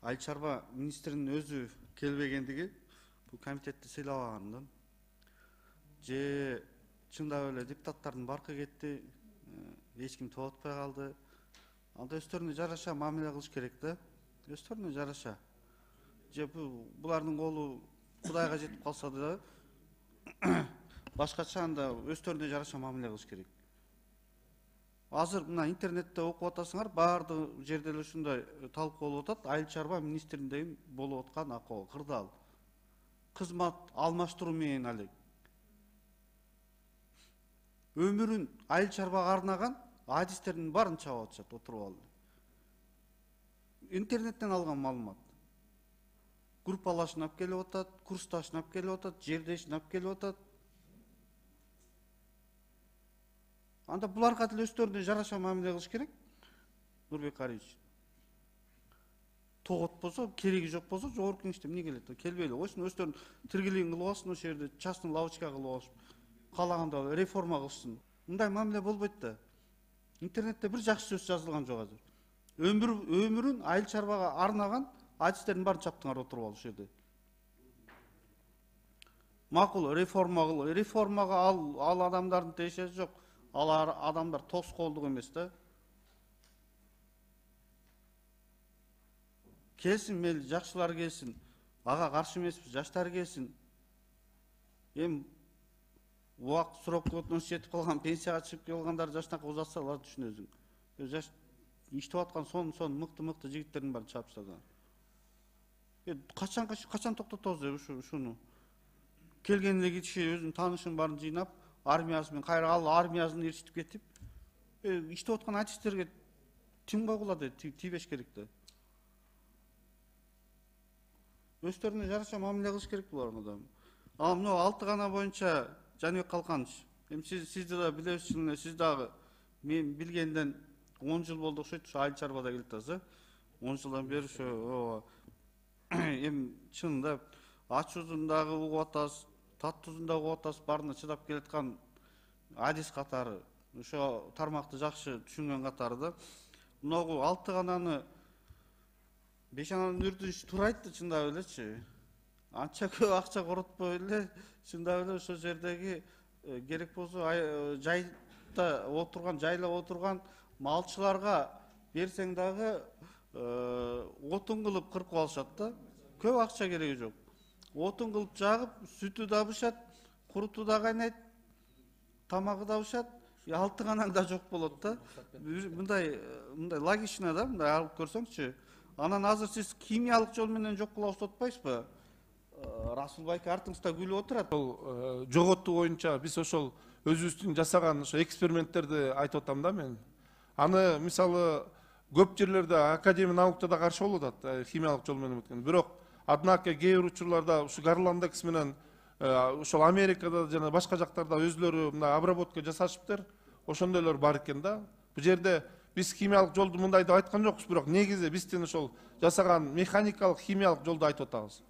Айыл чарба министринин өзү келбегендиги бул комитетти сыйлабагандан же чындап эле депутаттардын баркы кетти, эч ким топ атпай калды. Анда өздөрүнө жараша мамиле кылыш керек да. Өздөрүнө жараша. Же булардын колу Кудайга жетип калса да башкача анда өздөрүнө жараша мамиле кылыш керек. Азыр мына интернетте окуп атасыңар, баардык жерде эле ушундай талкуу болуп атат. Айыл чарба министриндеги болуп аткан акыбал кырдаал. Кызмат алмаштыруу менен алек. Өмүрүн айыл чарбага арнаган адистердин баарын чабып атышат отуруп алып. Интернеттен алган маалымат. Группалашын алып келип атат, курсташын алып келип атат, жердешин алып келип атат. Анда буларга деле өздөрүнө жараша мамиле кылыш керек. Нурбек Кариевич. Тогот болсо, кереги жок болсо, жогорку кеңеште эмне келет? Келбей эле койсун, өздөрүн тиргилигин кылып алсын, ошол жерде частный лавочка кылып алышып, каалаганда реформа кылышсын. Мындай мамиле болбойт да. Интернетте бир жакшы сөз жазылган жок азыр. Өмүрүн айыл чарбага арнаган адистердин баарын чаптыңар отуруп алып ушул жерде. Макул реформага ал адамдардын тиешеси жок. Ал адамдар тоскоолдук эмес да. Келсин, мейли жакшылар келсин. Ага каршы эмеспиз, жаштар келсин. Убак срок жетип калган, пенсияга чыгып калгандар жашына узатса алар түшүнөсүң. Жаш иштеп аткан сон мыкты жигиттердин баарын чапып тастаган. Качан токтотобуз ушуну? Келген эле киши өзүнүн таанышын баарын жыйнап, армиясы менен кайра ал армиясын ээрчитип кетип, иштеп аткан адистерге тим койгула тийбеш керек да. Өздөрүнө жараша мамиле кылыш керек буларга да. Ал мына 6 гана боюнча Жаныбек Калканович, сизди да билебиз, сиз дагы мен билгенден 10 жыл болду окшойт, ушу айыл чарбада келип атасыз. 10 жылдан бери ошо чынында ачуусун дагы угуп атасыз, таттуусун дагы угуп атасыз, баарына чыдап келаткан адис катары, ошо тармакты жакшы түшүнгөн катары да. Мынагу 6 гананы 5 ананы үрдүш туура айтты чындап элечи. Анча көп акча коротпой эле чындап эле ошол жердеги керек болсо жайда жайлап отурган малчыларга берсең дагы отун кылып кыркып алышат да. Көп акча кереги жок. Отун кылып жагып, сүтү да бышат, куруту да кайнайт, тамагы да бышат, 6 ганаң да жок болот да. Мындай логично да, мындай алып көрсөңчү. Анан азыр сиз химиялык жол менен жок кылабыз деп атпайсызбы? Расул байке артыңызда күлүп отурат. Жоготуу боюнча биз ошол өзүбүздүн жасаган ошо эксперименттерди айтып атам да мен. Аны мисалы көп жерлерде академия наукада каршы болуп атат химиялык жол менен өткөн. Бирок однако кээ бир учурларда ушу Гарландекс менен ошол Америкада жана башка жактарда өзлөрү мына обработка жасашыптыр. Ошондойлор бар экен да. Бул жерде биз химиялык жолду мындай деп айткан жокпуз, бирок негизи биздин ошол жасаган механикалык химиялык жолду айтып атабыз.